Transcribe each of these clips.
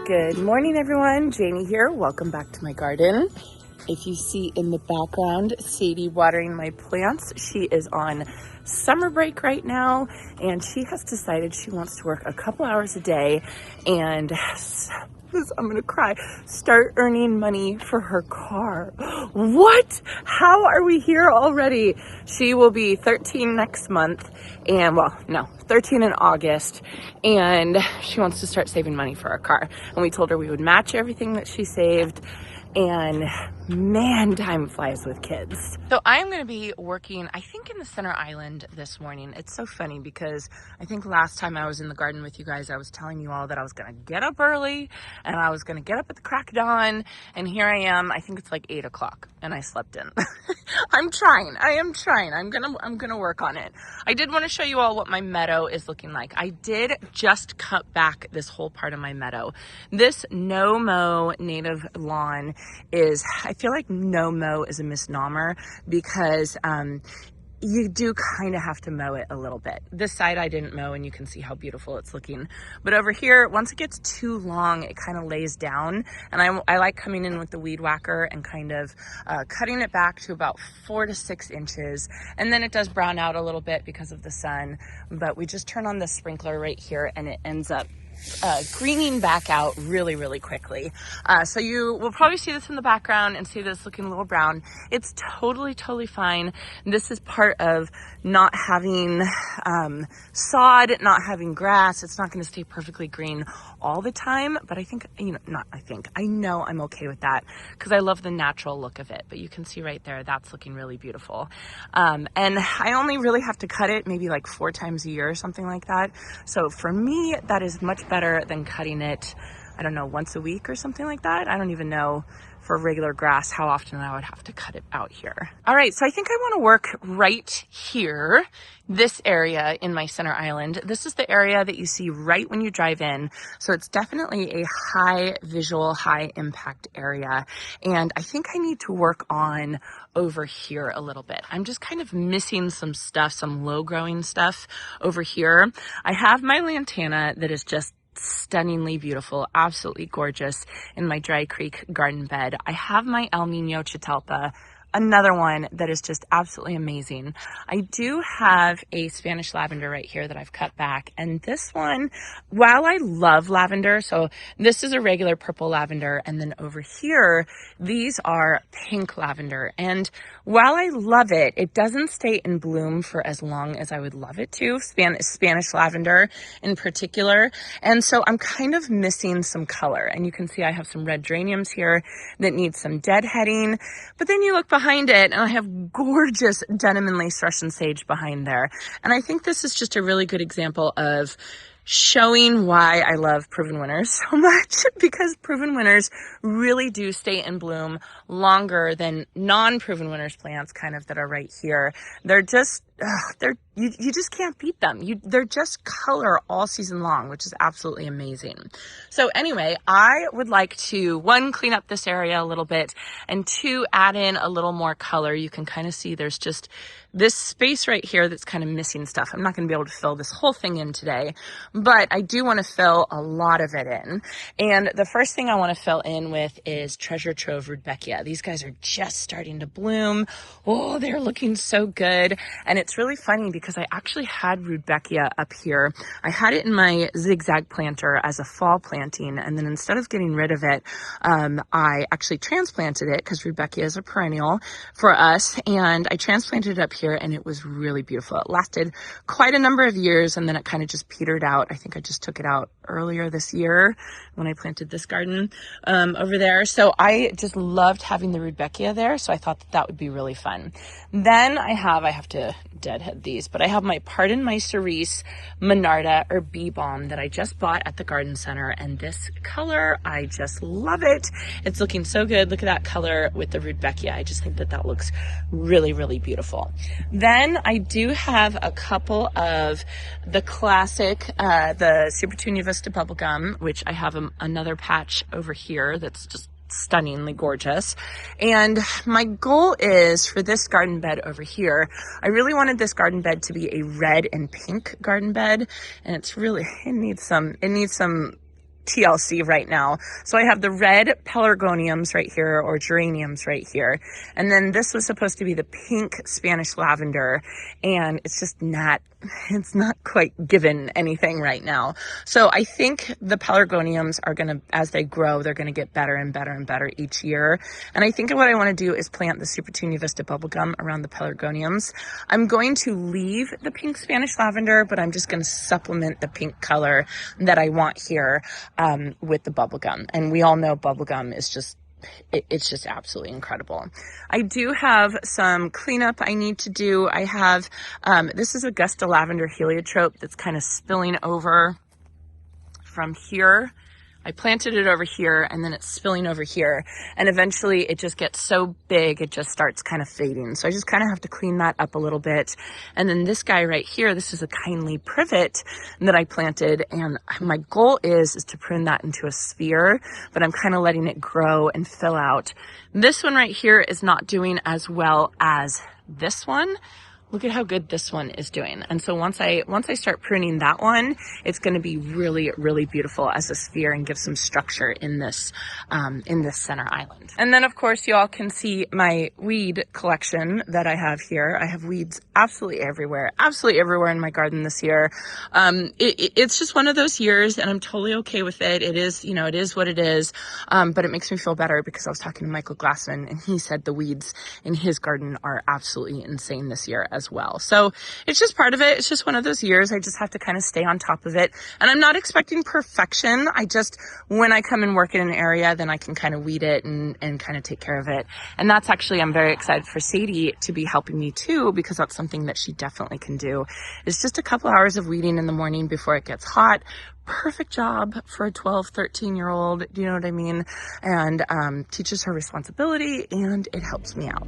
Good morning, everyone. Janie here. Welcome back to my garden. If you see in the background, Sadie watering my plants. She is on summer break right now, and she has decided she wants to work a couple hours a day and I'm gonna cry, start earning money for her car. What? How are we here already? She will be 13 next month, and 13 in August, and she wants to start saving money for our car. And we told her we would match everything that she saved, and man, time flies with kids. So I'm going to be working, I think, in the center island this morning. It's so funny because I think last time I was in the garden with you guys, I was telling you all that I was going to get up early and I was going to get up at the crack of dawn. And here I am. I think it's like 8 o'clock and I slept in. I'm trying. I'm going to work on it. I did want to show you all what my meadow is looking like. I did just cut back this whole part of my meadow. This no-mow native lawn is, I feel like no-mow is a misnomer because you do kind of have to mow it a little bit. This side I didn't mow, and you can see how beautiful it's looking. But over here, once it gets too long, it kind of lays down. And I like coming in with the weed whacker and kind of cutting it back to about 4 to 6 inches. And then it does brown out a little bit because of the sun. But we just turn on the sprinkler right here, and it ends up greening back out really, really quickly. So you will probably see this in the background and see this looking a little brown. It's totally fine. This is part of not having sod, not having grass. It's not going to stay perfectly green all the time, but I know I'm okay with that because I love the natural look of it. But you can see right there, that's looking really beautiful. And I only really have to cut it maybe like 4 times a year or something like that. So for me, that is much better than cutting it, I don't know, once a week or something like that. I don't even know for regular grass how often I would have to cut it out here. All right, so I think I want to work right here, this area in my center island. This is the area that you see right when you drive in. So it's definitely a high visual, high impact area. And I think I need to work on over here a little bit. I'm just kind of missing some stuff, some low growing stuff over here. I have my lantana that is just stunningly beautiful, absolutely gorgeous in my dry creek garden bed. I have my El Nino Chitalpa, another one that is just absolutely amazing. I do have a Spanish lavender right here that I've cut back. And this one, while I love lavender, so this is a regular purple lavender. And then over here, these are pink lavender. And while I love it, it doesn't stay in bloom for as long as I would love it to, Spanish lavender in particular. And so I'm kind of missing some color. And you can see I have some red geraniums here that need some deadheading. But then you look behind it, and I have gorgeous denim and lace Russian sage behind there. And I think this is just a really good example of showing why I love proven winners so much, because proven winners really do stay in bloom longer than non-proven winners plants kind of that are right here. They're just, you just can't beat them. They're just color all season long, which is absolutely amazing. So anyway, I would like to, 1, clean up this area a little bit, and 2, add in a little more color. You can kind of see there's just this space right here that's kind of missing stuff. I'm not going to be able to fill this whole thing in today, but I do want to fill a lot of it in. And the first thing I want to fill in with is Treasure Trove rudbeckia. These guys are just starting to bloom. Oh, they're looking so good. And it's really funny because I actually had rudbeckia up here. I had it in my zigzag planter as a fall planting, and then instead of getting rid of it, I actually transplanted it because rudbeckia is a perennial for us, and I transplanted it up here, and it was really beautiful. It lasted quite a number of years, and then it kind of just petered out. I think I just took it out earlier this year when I planted this garden over there. So I just loved having the rudbeckia there, so I thought that would be really fun. Then I have to deadhead these, but I have my Pardon My Cerise Monarda or bee balm that I just bought at the garden center, and this color, I just love it. It's looking so good. Look at that color with the rudbeckia. I just think that looks really, really beautiful. Then I do have a couple of the classic, the Supertunia Vista Bubblegum, which I have another patch over here that's just stunningly gorgeous. And my goal is for this garden bed over here, I really wanted this garden bed to be a red and pink garden bed, and it's really, it needs some TLC right now. So I have the red pelargoniums right here, or geraniums right here. And then this was supposed to be the pink Spanish lavender, and it's just not, it's not quite given anything right now. So I think the pelargoniums are going to, as they grow, they're going to get better and better and better each year. And I think what I want to do is plant the Supertunia Vista bubblegum around the pelargoniums. I'm going to leave the pink Spanish lavender, but I'm just going to supplement the pink color that I want here with the bubblegum. And we all know bubblegum is just, it's just absolutely incredible. I do have some cleanup I need to do. I have, this is Augusta lavender heliotrope that's kind of spilling over from here. I planted it over here, and then it's spilling over here, and eventually it just gets so big it just starts kind of fading. So I just kind of have to clean that up a little bit. And then this guy right here, this is a kindly privet that I planted, and my goal is to prune that into a sphere, but I'm kind of letting it grow and fill out. This one right here is not doing as well as this one. Look at how good this one is doing. And so once I start pruning that one, it's going to be really, really beautiful as a sphere and give some structure in this center island. And then of course you all can see my weed collection that I have here. I have weeds absolutely everywhere in my garden this year. It's just one of those years, and I'm totally okay with it. It is, you know, it is what it is. But it makes me feel better because I was talking to Michael Glassman, and he said the weeds in his garden are absolutely insane this year as well. So it's just part of it. It's just one of those years. I just have to kind of stay on top of it. And I'm not expecting perfection. I just, when I come and work in an area, then I can kind of weed it and kind of take care of it. And that's actually, I'm very excited for Sadie to be helping me too, because that's something that she definitely can do. It's just a couple hours of weeding in the morning before it gets hot. Perfect job for a 12, 13-year-old. Do you know what I mean? And teaches her responsibility, and it helps me out.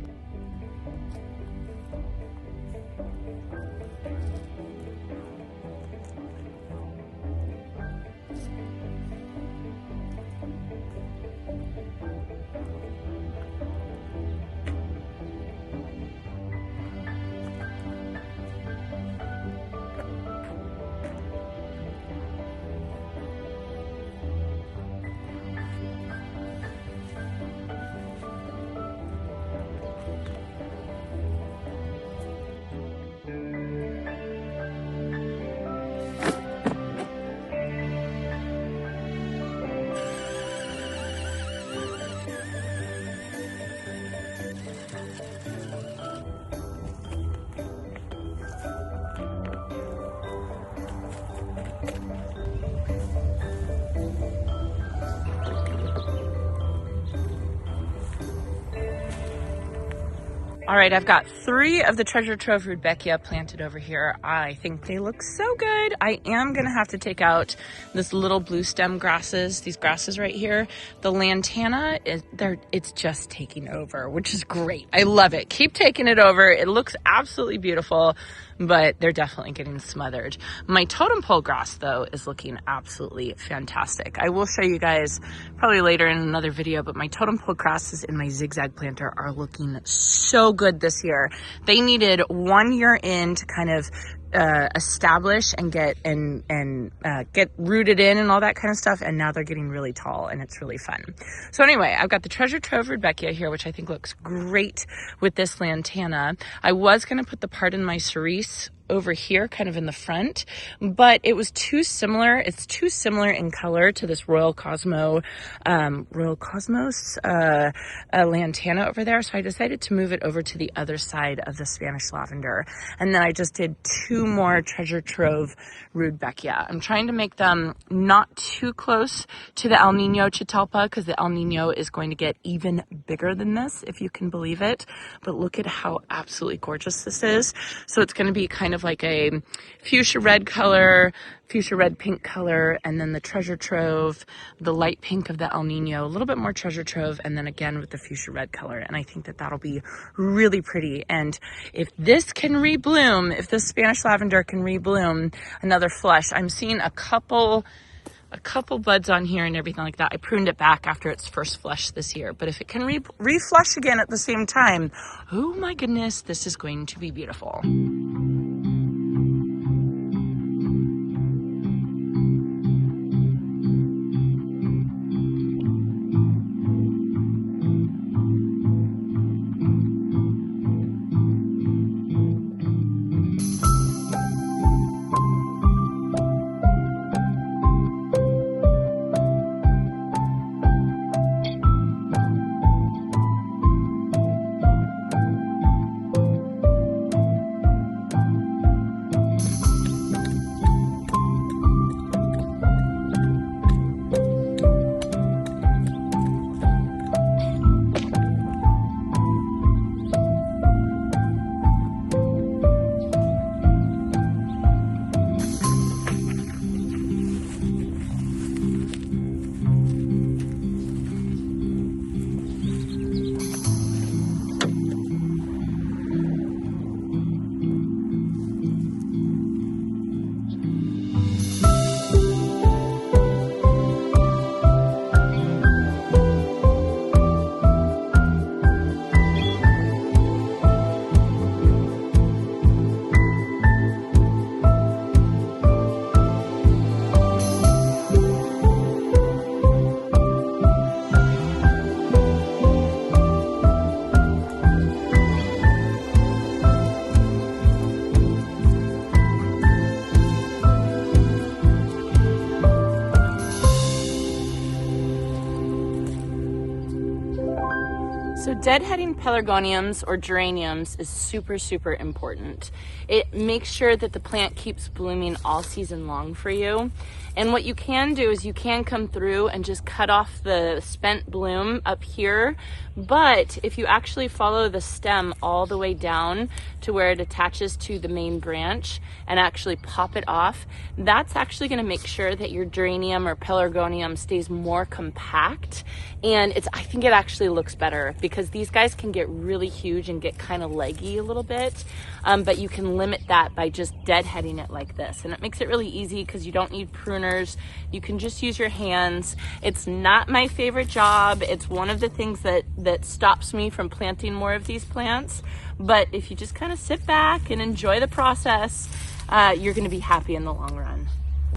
All right, I've got 3 of the Treasure Trove rudbeckia planted over here. I think they look so good. I am gonna have to take out this little blue stem grasses, these grasses right here. The lantana, it's just taking over, which is great. I love it. Keep taking it over. It looks absolutely beautiful, but they're definitely getting smothered. My totem pole grass, though, is looking absolutely fantastic. I will show you guys probably later in another video, but my totem pole grasses in my zigzag planter are looking so good this year. They needed 1 year in to kind of establish and get rooted in and all that kind of stuff, and now they're getting really tall, and it's really fun. So anyway, I've got the Treasure Trove rudbeckia here, which I think looks great with this lantana. I was going to put the part in my cerise over here kind of in the front, but it was too similar. It's too similar in color to this Royal Cosmos lantana over there, so I decided to move it over to the other side of the Spanish lavender. And then I just did 2 more Treasure Trove rudbeckia. I'm trying to make them not too close to the El Nino Chitelpa, because the El Nino is going to get even bigger than this, if you can believe it. But look at how absolutely gorgeous this is. So it's going to be kind of like a fuchsia red color, fuchsia red pink color, and then the Treasure Trove, the light pink of the El Nino, a little bit more Treasure Trove, and then again with the fuchsia red color. And I think that that'll be really pretty. And if this can rebloom, if this Spanish lavender can rebloom another flush, I'm seeing a couple buds on here and everything like that. I pruned it back after its first flush this year, but if it can reflush again at the same time, oh my goodness, this is going to be beautiful. deadheading pelargoniums or geraniums is super, super important. It makes sure that the plant keeps blooming all season long for you. And what you can do is you can come through and just cut off the spent bloom up here. But if you actually follow the stem all the way down to where it attaches to the main branch and actually pop it off, that's actually going to make sure that your geranium or pelargonium stays more compact. And I think it actually looks better because these guys can get really huge and get kind of leggy a little bit. But you can limit that by just deadheading it like this. And it makes it really easy because you don't need pruners. You can just use your hands. It's not my favorite job. It's one of the things that stops me from planting more of these plants. But if you just kind of sit back and enjoy the process, you're going to be happy in the long run.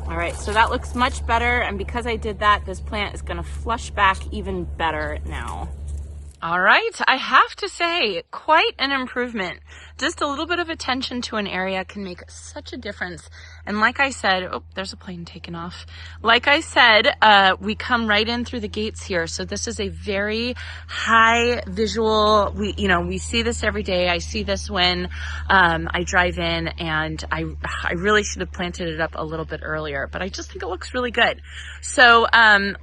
All right, so that looks much better. And because I did that, this plant is going to flush back even better now. All right, I have to say, quite an improvement. Just a little bit of attention to an area can make such a difference. And like I said, oh, there's a plane taking off. Like I said, we come right in through the gates here. So this is a very high visual. We see this every day. I see this when I drive in, and I really should have planted it up a little bit earlier, but I just think it looks really good. So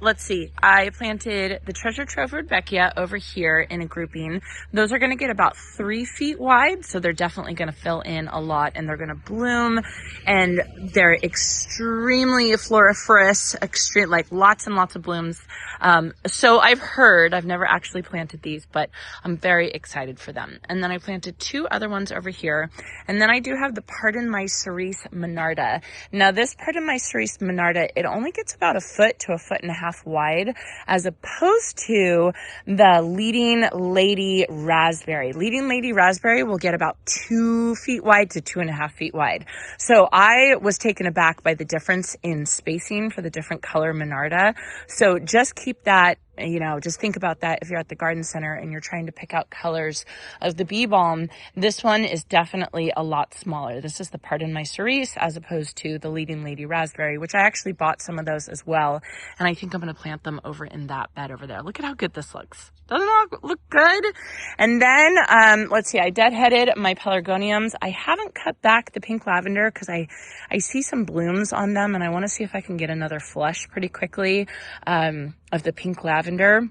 let's see. I planted the Treasure Trove rudbeckia over here in a grouping. Those are going to get about 3 feet wide, so they're definitely going to fill in a lot, and they're going to bloom, and they're extremely floriferous, like lots and lots of blooms. So I've heard, I've never actually planted these, but I'm very excited for them. And then I planted 2 other ones over here, and then I do have the Pardon My Cerise monarda. Now this Pardon My Cerise monarda, it only gets about 1 foot to 1.5 feet wide, as opposed to the Leading Lady raspberry. Leading Lady raspberry will get about 2 feet wide to 2.5 feet wide. So I was taken aback by the difference in spacing for the different color monarda. So just keep that, just think about that if you're at the garden center and you're trying to pick out colors of the bee balm. This one is definitely a lot smaller. This is the Pardon My Cerise as opposed to the Leading Lady raspberry, which I actually bought some of those as well. And I think I'm going to plant them over in that bed over there. Look at how good this looks. Doesn't it look good? And then, let's see, I deadheaded my pelargoniums. I haven't cut back the pink lavender because I see some blooms on them, and I want to see if I can get another flush pretty quickly of the pink lavender.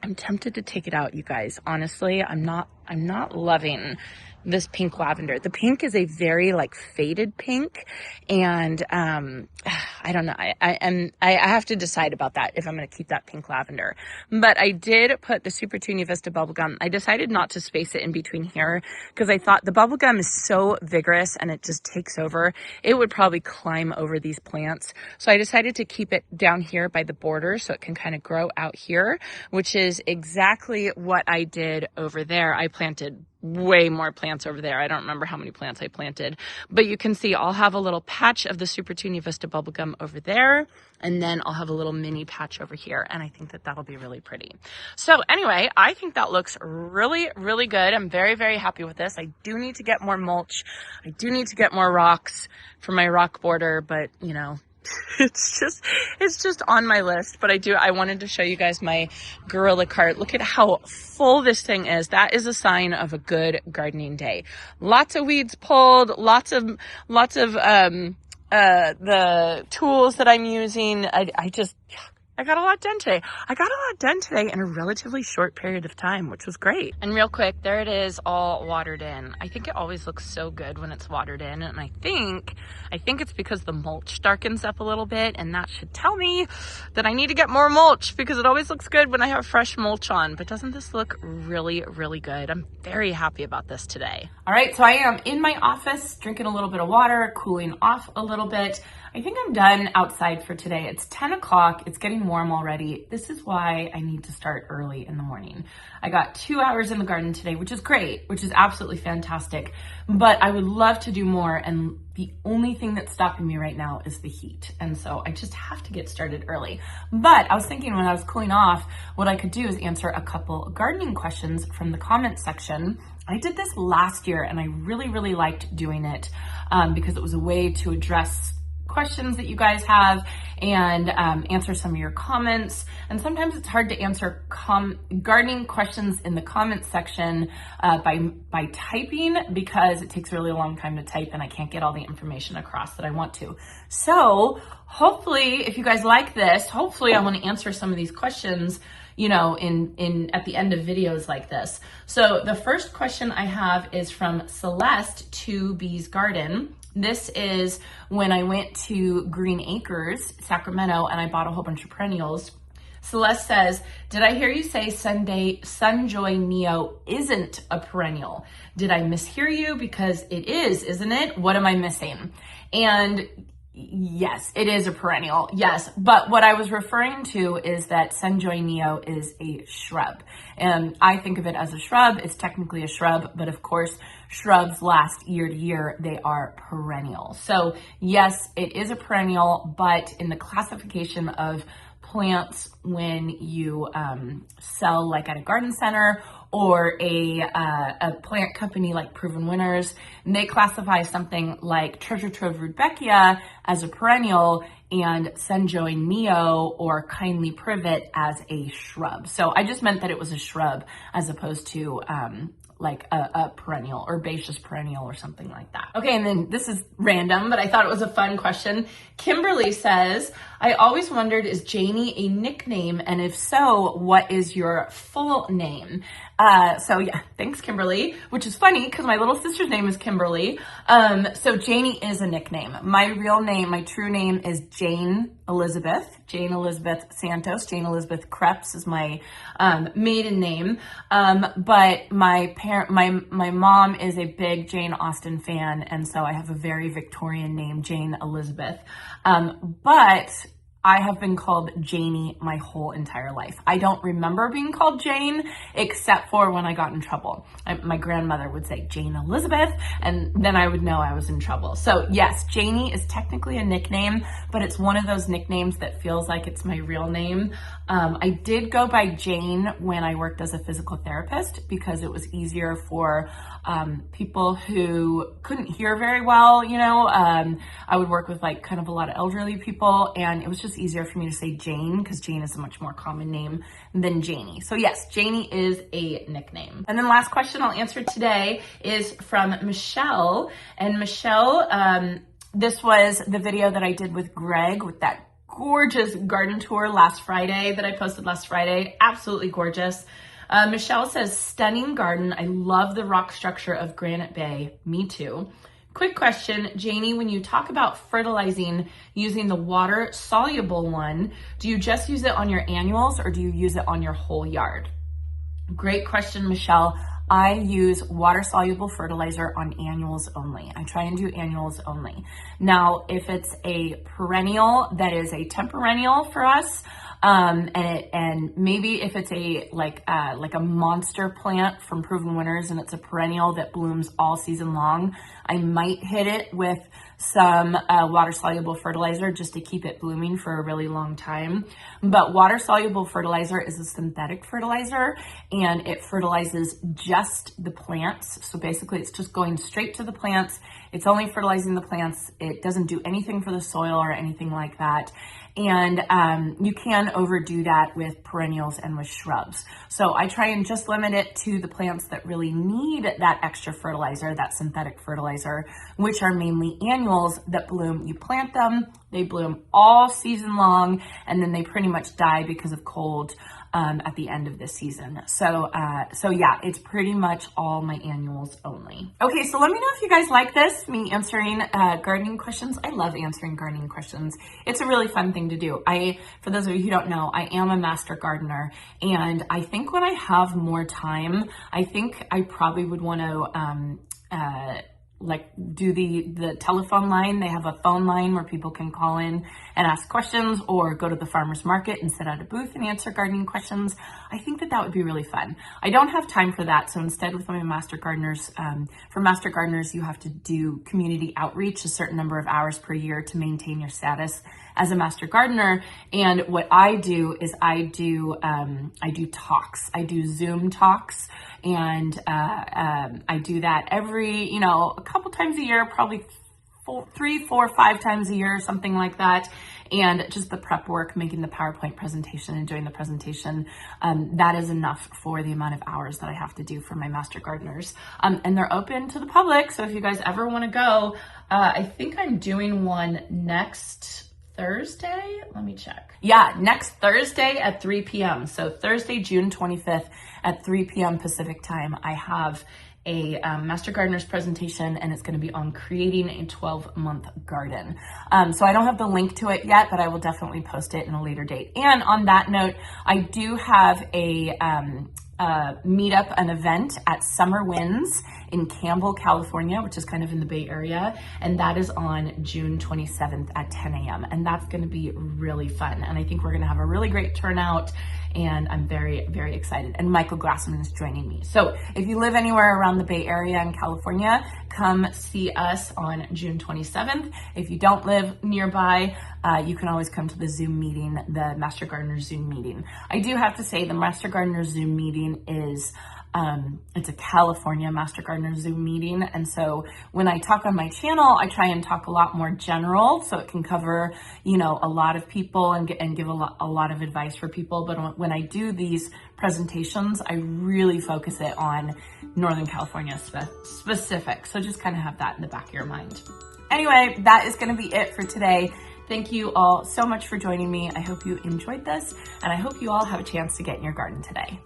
I'm tempted to take it out, you guys. Honestly, I'm not loving this pink lavender. The pink is a very faded pink, and I don't know. I have to decide about that if I'm going to keep that pink lavender. But I did put the Supertunia Vista bubblegum. I decided not to space it in between here because I thought the bubblegum is so vigorous and it just takes over. It would probably climb over these plants. So I decided to keep it down here by the border so it can kind of grow out here, which is exactly what I did over there. I planted way more plants over there. I don't remember how many plants I planted, but you can see I'll have a little patch of the Supertunia Vista bubblegum over there, and then I'll have a little mini patch over here, and I think that that'll be really pretty. So anyway, I think that looks really, really good. I'm very, very happy with this. I do need to get more mulch. I do need to get more rocks for my rock border, but it's just on my list. But I wanted to show you guys my gorilla cart. Look at how full this thing is. That is a sign of a good gardening day. Lots of weeds pulled, lots of the tools that I'm using. I got a lot done today. I got a lot done today in a relatively short period of time, which was great. And real quick, there it is, all watered in. I think it always looks so good when it's watered in, and I think it's because the mulch darkens up a little bit, and that should tell me that I need to get more mulch because it always looks good when I have fresh mulch on. But doesn't this look really, really good? I'm very happy about this today. All right, so I am in my office drinking a little bit of water, cooling off a little bit. I think I'm done outside for today. It's 10 o'clock. It's getting warm already. This is why I need to start early in the morning. I got 2 hours in the garden today, which is great, which is absolutely fantastic. But I would love to do more, and the only thing that's stopping me right now is the heat. And so I just have to get started early. But I was thinking when I was cooling off, what I could do is answer a couple gardening questions from the comment section. I did this last year, and I really, really liked doing it because it was a way to address questions that you guys have and answer some of your comments. And sometimes it's hard to answer gardening questions in the comments section by typing, because it takes a really long time to type and I can't get all the information across that I want to. So hopefully, if you guys like this, hopefully I want to answer some of these questions, you know, at the end of videos like this. So the first question I have is from Celeste to Bee's Garden. This is when I went to Green Acres, Sacramento, and I bought a whole bunch of perennials. Celeste says, did I hear you say Sunjoy Neo isn't a perennial? Did I mishear you? Because it is, isn't it? What am I missing? And yes, it is a perennial, yes. But what I was referring to is that Sunjoy Neo is a shrub. And I think of it as a shrub. It's technically a shrub, but of course, shrubs last year to year. They are perennial. So yes, it is a perennial, but in the classification of plants when you sell like at a garden center or a plant company like Proven Winners, and they classify something like Treasure Trove rudbeckia as a perennial and Sunjoy Neo or Kindly Privet as a shrub. So I just meant that it was a shrub as opposed to like a perennial, herbaceous perennial or something like that. Okay, and then this is random, but I thought it was a fun question. Kimberly says, I always wondered, is Janie a nickname? And if so, what is your full name? So yeah, thanks Kimberly, which is funny because my little sister's name is Kimberly. So Janie is a nickname. My real name, my true name is Jane Elizabeth Santos. Jane Elizabeth Krebs is my maiden name. But my mom is a big Jane Austen fan, and so I have a very Victorian name, Jane Elizabeth. But I have been called Janie my whole entire life. I don't remember being called Jane except for when I got in trouble. My grandmother would say Jane Elizabeth, and then I would know I was in trouble. So yes, Janie is technically a nickname, but it's one of those nicknames that feels like it's my real name. I did go by Jane when I worked as a physical therapist because it was easier for people who couldn't hear very well, you know. I would work with like kind of a lot of elderly people, and it was just easier for me to say Jane because Jane is a much more common name than Janie. So yes, Janie is a nickname. And then last question I'll answer today is from Michelle. And Michelle, this was the video that I did with Greg with that gorgeous garden tour last Friday that I posted last Friday. Absolutely gorgeous. Michelle says, stunning garden. I love the rock structure of Granite Bay. Me too. Quick question, Janie, when you talk about fertilizing using the water soluble one, do you just use it on your annuals or do you use it on your whole yard? Great question, Michelle. I use water soluble fertilizer on annuals only. I try and do annuals only. Now, if it's a perennial that is a temperennial for us, and maybe if it's a like a monster plant from Proven Winners and it's a perennial that blooms all season long, I might hit it with some water soluble fertilizer just to keep it blooming for a really long time. But water soluble fertilizer is a synthetic fertilizer and it fertilizes just the plants. So basically it's just going straight to the plants. It's only fertilizing the plants. It doesn't do anything for the soil or anything like that. And you can overdo that with perennials and with shrubs. So I try and just limit it to the plants that really need that extra fertilizer, that synthetic fertilizer, which are mainly annuals that bloom. You plant them, they bloom all season long, and then they pretty much die because of cold at the end of the season. So yeah, it's pretty much all my annuals only. Okay, so let me know if you guys like this, me answering gardening questions. I love answering gardening questions. It's a really fun thing to do. For those of you who don't know, I am a master gardener, and I think when I have more time, I think I probably would want to like do the telephone line. They have a phone line where people can call in and ask questions, or go to the farmer's market and sit at a booth and answer gardening questions. I think that would be really fun. I don't have time for that. So instead with my master gardeners, for master gardeners, you have to do community outreach a certain number of hours per year to maintain your status as a master gardener. And what I do is I do talks. I do Zoom talks, and I do that every, a couple times a year, probably 3, 4, 5 times a year, something like that. And just the prep work, making the PowerPoint presentation and doing the presentation, that is enough for the amount of hours that I have to do for my master gardeners. And they're open to the public, so if you guys ever want to go, I think I'm doing one next Thursday. Let me check. Yeah, next Thursday at 3 p.m. So Thursday, June 25th at 3 p.m. Pacific time, I have a Master Gardener's presentation, and it's going to be on creating a 12-month garden. So I don't have the link to it yet, but I will definitely post it in a later date. And on that note, I do have a meetup, an event at Summer Winds in Campbell, California, which is kind of in the Bay Area. And that is on June 27th at 10 a.m. And that's going to be really fun. And I think we're going to have a really great turnout. And I'm very, very excited. And Michael Glassman is joining me. So if you live anywhere around the Bay Area in California, come see us on June 27th. If you don't live nearby, you can always come to the Zoom meeting, the Master Gardener Zoom meeting. I do have to say the Master Gardener Zoom meeting is it's a California Master Gardener Zoom meeting. And so when I talk on my channel, I try and talk a lot more general so it can cover, you know, a lot of people and give a lot of advice for people. But when I do these presentations, I really focus it on Northern California specific. So just kind of have that in the back of your mind. Anyway, that is going to be it for today. Thank you all so much for joining me. I hope you enjoyed this, and I hope you all have a chance to get in your garden today.